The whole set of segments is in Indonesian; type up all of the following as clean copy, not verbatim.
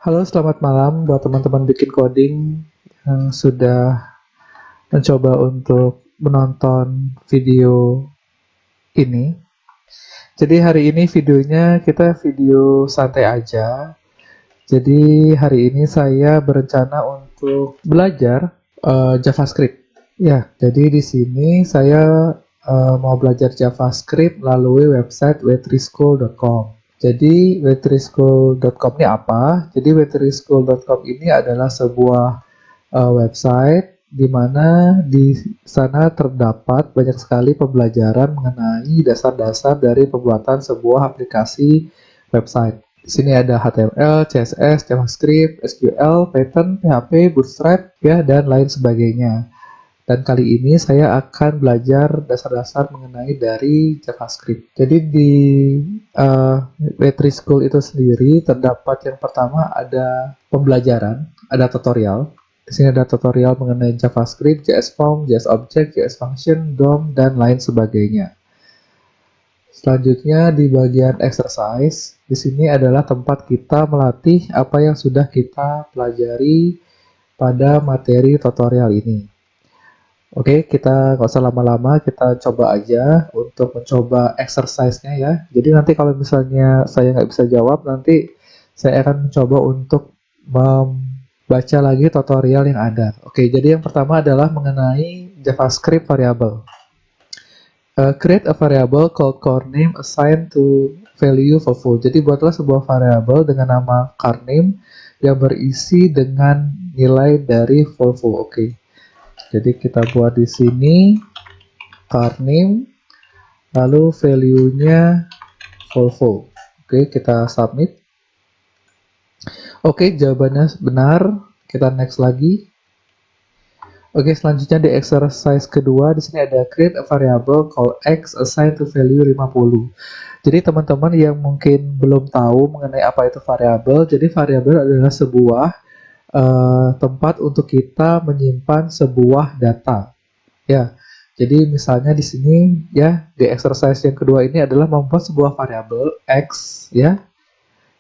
Halo, selamat malam buat teman-teman bikin coding yang sudah mencoba untuk menonton video ini. Jadi hari ini videonya kita video santai aja. Jadi hari ini saya berencana untuk belajar JavaScript. Ya, jadi di sini saya mau belajar JavaScript melalui website wetrischool.com. Jadi wetrischool.com ini apa? Jadi wetrischool.com ini adalah sebuah website di mana di sana terdapat banyak sekali pembelajaran mengenai dasar-dasar dari pembuatan sebuah aplikasi website. Di sini ada HTML, CSS, JavaScript, SQL, Python, PHP, Bootstrap, ya, dan lain sebagainya. Dan kali ini saya akan belajar dasar-dasar mengenai dari JavaScript. Jadi di Wetri School itu sendiri terdapat yang pertama ada pembelajaran, ada tutorial. Di sini ada tutorial mengenai JavaScript, JS Form, JS Object, JS Function, DOM, dan lain sebagainya. Selanjutnya di bagian exercise, di sini adalah tempat kita melatih apa yang sudah kita pelajari pada materi tutorial ini. Oke, kita nggak usah lama-lama, kita coba aja untuk mencoba exercise-nya ya. Jadi nanti kalau misalnya saya nggak bisa jawab, nanti saya akan mencoba untuk membaca lagi tutorial yang ada. Oke, jadi yang pertama adalah mengenai JavaScript variable. Create a variable called core name assigned to value Volvo. Jadi buatlah sebuah variabel dengan nama car name yang berisi dengan nilai dari Volvo. Oke. Jadi kita buat di sini car name, lalu value-nya Volvo. Oke, kita submit. Oke, jawabannya benar. Kita next lagi. Oke, selanjutnya di exercise kedua, di sini ada create a variable called x assigned to value 50. Jadi teman-teman yang mungkin belum tahu mengenai apa itu variabel, jadi variabel adalah sebuah tempat untuk kita menyimpan sebuah data. Ya, jadi misalnya di sini ya di exercise yang kedua ini adalah membuat sebuah variabel x ya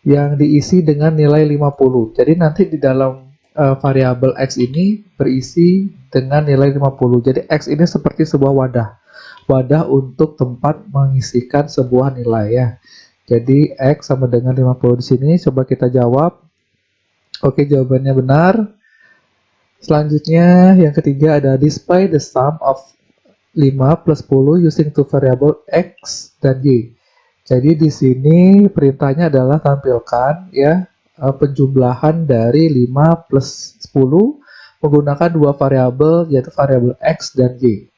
yang diisi dengan nilai 50. Jadi nanti di dalam variabel x ini berisi dengan nilai 50. Jadi x ini seperti sebuah wadah. Wadah untuk tempat mengisikan sebuah nilai ya. Jadi x sama dengan 50 di sini. Coba kita jawab. Oke, jawabannya benar. Selanjutnya yang ketiga ada display the sum of 5 plus 10 using two variable x dan y. Jadi di sini perintahnya adalah tampilkan ya penjumlahan dari 5 plus 10 menggunakan dua variabel yaitu variabel x dan y.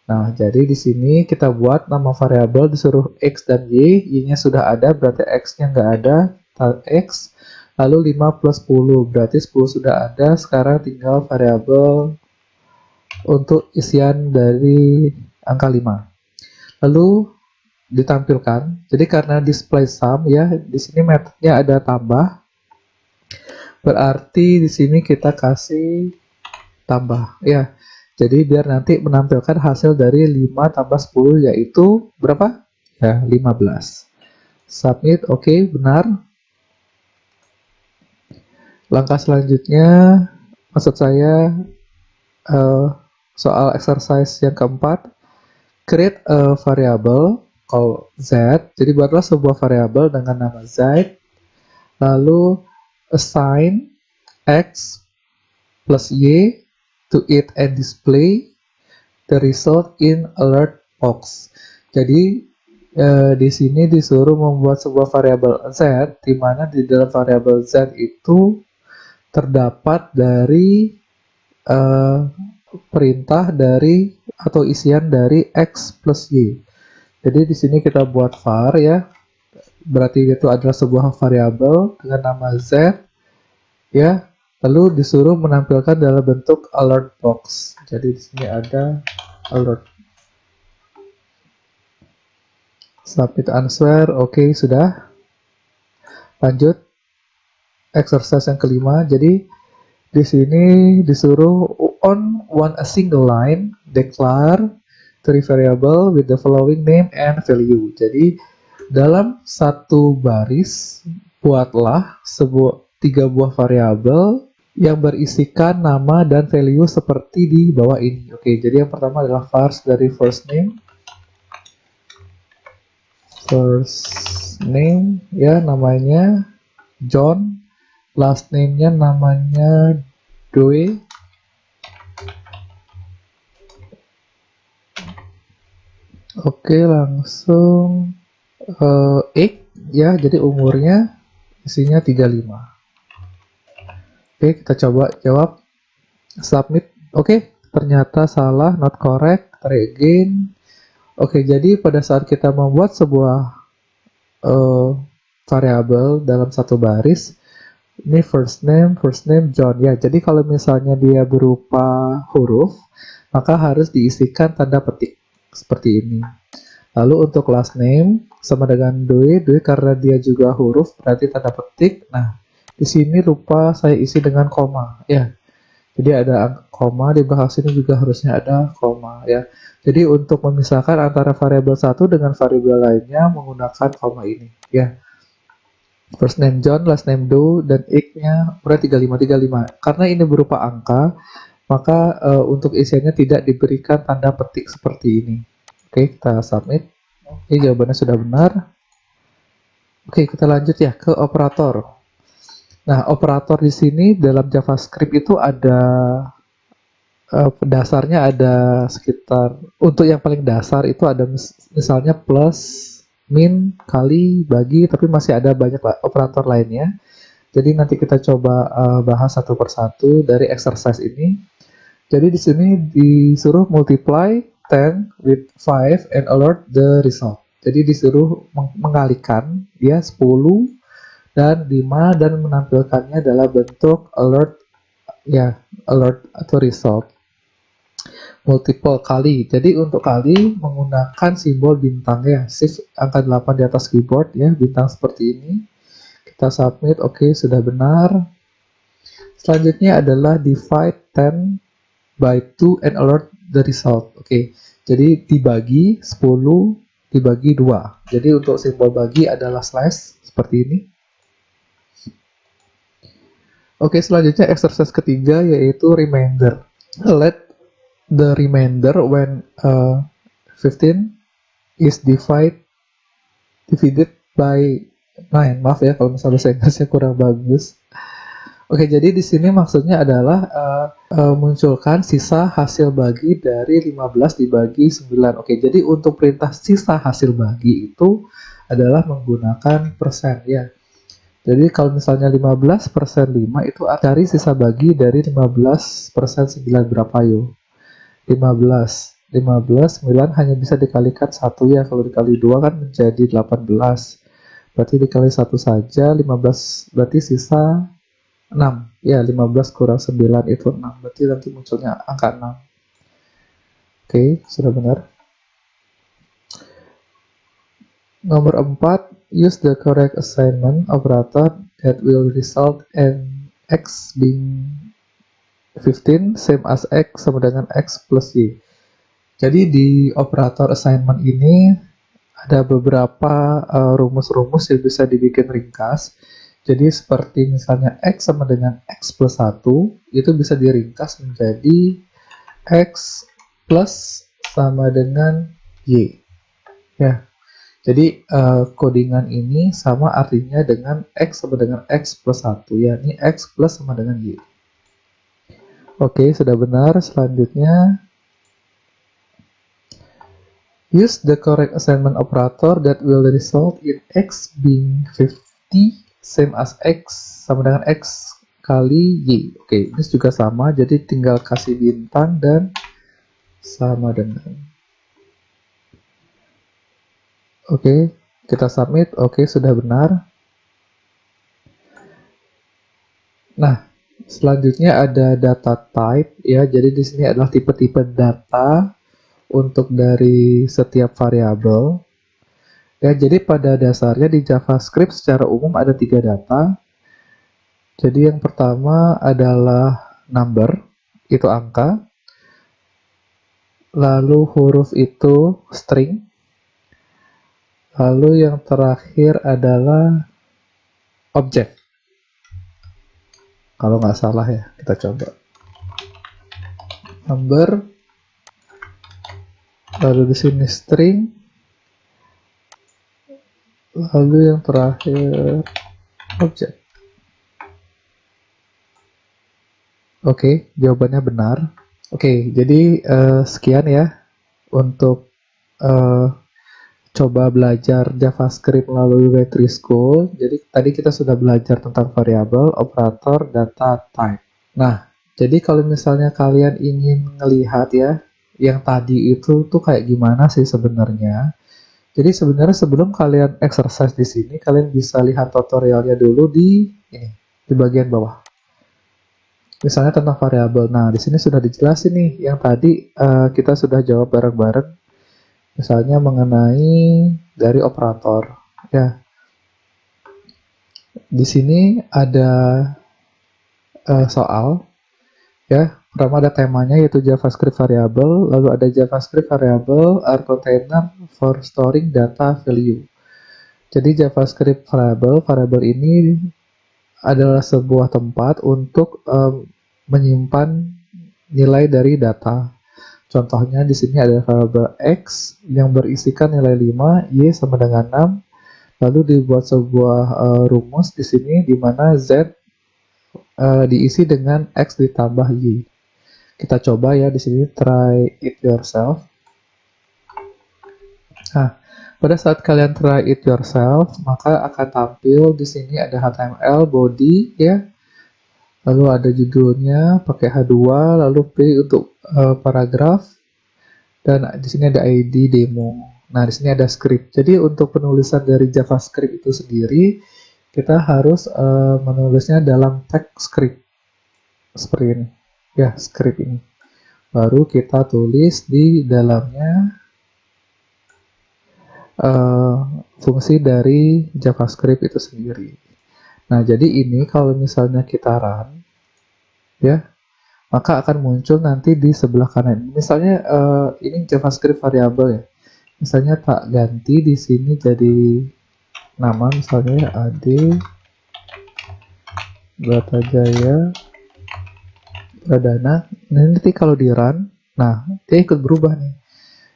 Nah, jadi di sini kita buat nama variabel disuruh x dan y, y-nya sudah ada berarti x-nya nggak ada, x. Lalu 5 plus 10 berarti 10 sudah ada, sekarang tinggal variabel untuk isian dari angka 5. Lalu ditampilkan. Jadi karena display sum ya, di sini metodenya ada tambah. Berarti di sini kita kasih tambah ya. Jadi biar nanti menampilkan hasil dari 5 tambah 10 yaitu berapa? Ya, 15. Submit, oke, benar. Langkah selanjutnya, maksud saya soal exercise yang keempat, create a variable called z. Jadi buatlah sebuah variabel dengan nama z, lalu assign x plus y to it and display the result in alert box. Jadi di sini disuruh membuat sebuah variabel z, di mana di dalam variabel z itu terdapat dari perintah dari atau isian dari x plus y. Jadi di sini kita buat var ya, berarti itu adalah sebuah variabel dengan nama z ya, lalu disuruh menampilkan dalam bentuk alert box. Jadi di sini ada alert. Submit answer, oke, sudah. Lanjut exercise yang kelima. Jadi di sini disuruh on a single line declare three variable with the following name and value. Jadi dalam satu baris buatlah sebuah 3 buah variabel yang berisikan nama dan value seperti di bawah ini. Oke, jadi yang pertama adalah vars dari first name ya, namanya John, last name-nya namanya Doe. Oke, langsung X ya, jadi umurnya isinya 35. Oke, kita coba jawab, submit. Oke, ternyata salah, not correct, try again. Oke, jadi pada saat kita membuat sebuah variabel dalam satu baris, ini first name John ya. Jadi kalau misalnya dia berupa huruf, maka harus diisikan tanda petik seperti ini. Lalu untuk last name sama dengan Doe karena dia juga huruf berarti tanda petik. Nah, di sini lupa saya isi dengan koma ya. Jadi ada koma di belakang sini juga harusnya ada koma ya. Jadi untuk memisahkan antara variabel satu dengan variabel lainnya menggunakan koma ini ya. First name John, last name Doe, dan X-nya berarti 3535. Karena ini berupa angka, maka untuk isiannya tidak diberikan tanda petik seperti ini. Oke, kita submit. Oke, jawabannya sudah benar. Oke, kita lanjut ya ke operator. Nah, operator di sini dalam JavaScript itu ada dasarnya ada sekitar, untuk yang paling dasar itu ada misalnya plus, min, kali, bagi, tapi masih ada banyak operator lainnya. Jadi nanti kita coba bahas satu persatu dari exercise ini. Jadi di sini disuruh multiply 10 with 5 and alert the result. Jadi disuruh mengalikan ya 10 dan 5 dan menampilkannya dalam bentuk alert ya, alert atau result. Multiple kali. Jadi untuk kali menggunakan simbol bintang ya. Shift angka 8 di atas keyboard ya, bintang seperti ini. Kita submit, oke, sudah benar. Selanjutnya adalah divide 10 by 2 and alert the result. Oke, jadi dibagi 10 dibagi 2. Jadi untuk simbol bagi adalah slash seperti ini. Oke, selanjutnya exercise ketiga yaitu remainder. Let the remainder when 15 is divided by 9. Maaf ya kalau misalnya bahasa Inggrisnya kurang bagus. Oke, jadi di sini maksudnya adalah munculkan sisa hasil bagi dari 15 dibagi 9. Oke, jadi untuk perintah sisa hasil bagi itu adalah menggunakan persen ya. Jadi kalau misalnya 15 persen 5 itu cari sisa bagi dari 15 persen 9 berapa yo? 15. 15, 9 hanya bisa dikalikan 1 ya. Kalau dikali 2 kan menjadi 18. Berarti dikali 1 saja, 15 berarti sisa 6. Ya, 15 kurang 9 itu 6. Berarti nanti munculnya angka 6. Oke, sudah benar. Nomor 4, use the correct assignment operator that will result in x being 15 same as x sama dengan x plus y. Jadi di operator assignment ini ada beberapa rumus-rumus yang bisa dibikin ringkas. Jadi seperti misalnya x sama dengan x plus 1 itu bisa diringkas menjadi x plus sama dengan y. Ya. Jadi codingan ini sama artinya dengan x sama dengan x plus 1 ya. Ini x plus sama dengan y. Oke, sudah benar. Selanjutnya use the correct assignment operator that will result in x being 50 same as x sama dengan x kali y. Oke, ini juga sama, jadi tinggal kasih bintang dan sama dengan. Oke, kita submit. Oke, sudah benar. Nah, selanjutnya ada data type ya. Jadi di sini adalah tipe-tipe data untuk dari setiap variabel. Ya, jadi pada dasarnya di JavaScript secara umum ada 3 data. Jadi yang pertama adalah number, itu angka. Lalu huruf itu string. Lalu yang terakhir adalah objek. kalau nggak salah ya. Kita coba number, lalu di sini string, lalu yang terakhir objek. Oke, jawabannya benar. Oke, jadi sekian ya untuk coba belajar JavaScript melalui Web3 School. Jadi tadi kita sudah belajar tentang variabel, operator, data, type. Nah, jadi kalau misalnya kalian ingin melihat ya, yang tadi itu tuh kayak gimana sih sebenarnya. Jadi sebenarnya sebelum kalian exercise di sini, kalian bisa lihat tutorialnya dulu di ini, di bagian bawah. Misalnya tentang variabel. Nah, di sini sudah dijelasin nih, yang tadi kita sudah jawab bareng-bareng. Misalnya mengenai dari operator. Ya, di sini ada soal. Ya, pertama ada temanya yaitu JavaScript variable, lalu ada JavaScript variable are container for storing data value. Jadi JavaScript variable ini adalah sebuah tempat untuk menyimpan nilai dari data. Contohnya di sini ada variabel X yang berisikan nilai 5, Y sama dengan 6. Lalu dibuat sebuah rumus di sini di mana Z diisi dengan X ditambah Y. Kita coba ya di sini, try it yourself. Nah, pada saat kalian try it yourself, maka akan tampil di sini ada HTML body ya. Lalu ada judulnya pakai H2, lalu P untuk paragraf, dan di sini ada ID demo. Nah, di sini ada script. Jadi untuk penulisan dari JavaScript itu sendiri, kita harus menulisnya dalam teks script seperti ini. Ya, script ini. Baru kita tulis di dalamnya fungsi dari JavaScript itu sendiri. Nah, jadi ini kalau misalnya kita run, ya, maka akan muncul nanti di sebelah kanan. Misalnya ini JavaScript variabel ya. Misalnya tak ganti di sini jadi nama, misalnya AD Bratajaya Pradana. Nah, nanti kalau di run, nah dia ikut berubah nih.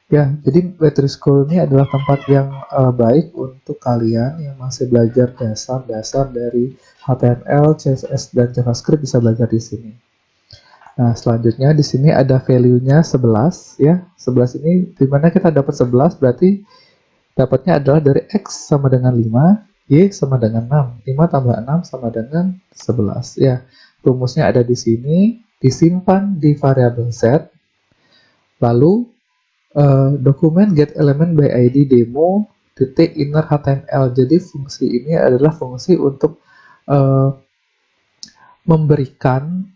Ya, jadi Web3 School ini adalah tempat yang baik untuk kalian yang masih belajar dasar-dasar dari HTML, CSS, dan JavaScript bisa belajar di sini. Nah, selanjutnya di sini ada value-nya 11 ya. 11 ini dimana kita dapat 11 berarti dapatnya adalah dari X sama dengan 5, Y sama dengan 6. 5 tambah 6 sama dengan 11 ya. Rumusnya ada di sini, disimpan di variabel Z. Lalu dokumen get element by ID demo titik inner HTML. Jadi fungsi ini adalah fungsi untuk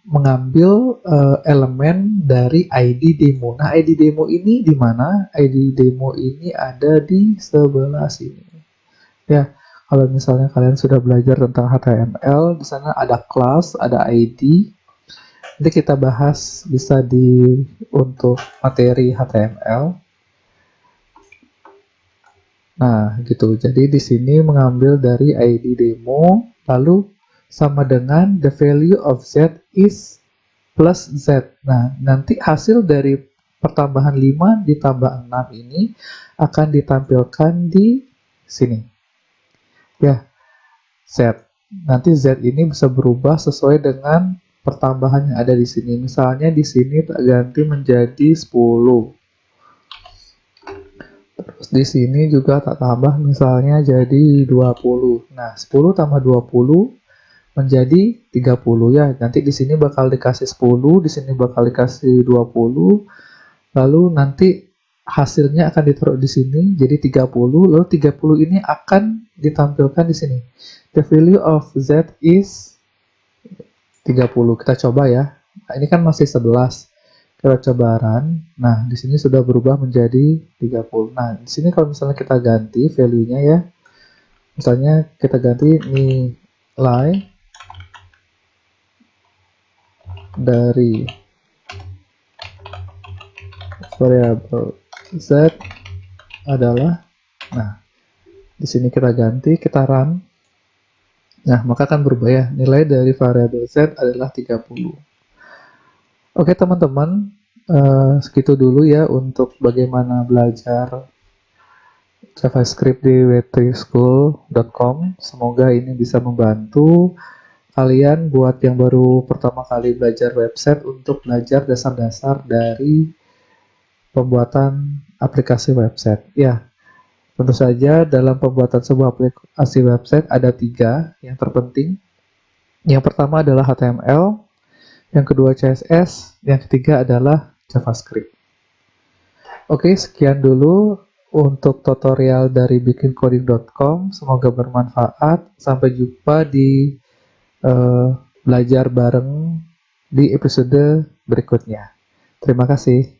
mengambil elemen dari ID demo. Nah, ID demo ini di mana? ID demo ini ada di sebelah sini. Ya, kalau misalnya kalian sudah belajar tentang HTML, di sana ada class, ada ID. Nanti kita bahas bisa untuk materi HTML. Nah, gitu. Jadi di sini mengambil dari ID demo, lalu sama dengan the value of Z is plus Z. Nah, nanti hasil dari pertambahan 5 ditambah 6 ini akan ditampilkan di sini. Ya, Z. Nanti Z ini bisa berubah sesuai dengan pertambahan yang ada di sini. Misalnya di sini tak ganti menjadi 10. Terus di sini juga tak tambah misalnya jadi 20. Nah, 10 tambah 20 menjadi 30 ya. Nanti di sini bakal dikasih 10, di sini bakal dikasih 20. Lalu nanti hasilnya akan ditaruh di sini jadi 30. Lalu 30 ini akan ditampilkan di sini. The value of Z is 30. Kita coba ya. Nah, ini kan masih 11. Kita coba run. Nah, di sini sudah berubah menjadi 30. Nah, di sini kalau misalnya kita ganti value-nya ya. Misalnya kita ganti nilai dari variabel Z adalah, nah, di sini kita ganti, kita run. Nah, maka akan berubah ya. Nilai dari variabel Z adalah 30. Oke teman-teman, segitu dulu ya untuk bagaimana belajar JavaScript di web3school.com. Semoga ini bisa membantu kalian buat yang baru pertama kali belajar website untuk belajar dasar-dasar dari pembuatan aplikasi website. Ya, tentu saja dalam pembuatan sebuah aplikasi website ada 3 yang terpenting. Yang pertama adalah HTML, yang kedua CSS, yang ketiga adalah JavaScript. Oke, sekian dulu untuk tutorial dari bikincoding.com. Semoga bermanfaat. Sampai jumpa di belajar bareng di episode berikutnya. Terima kasih.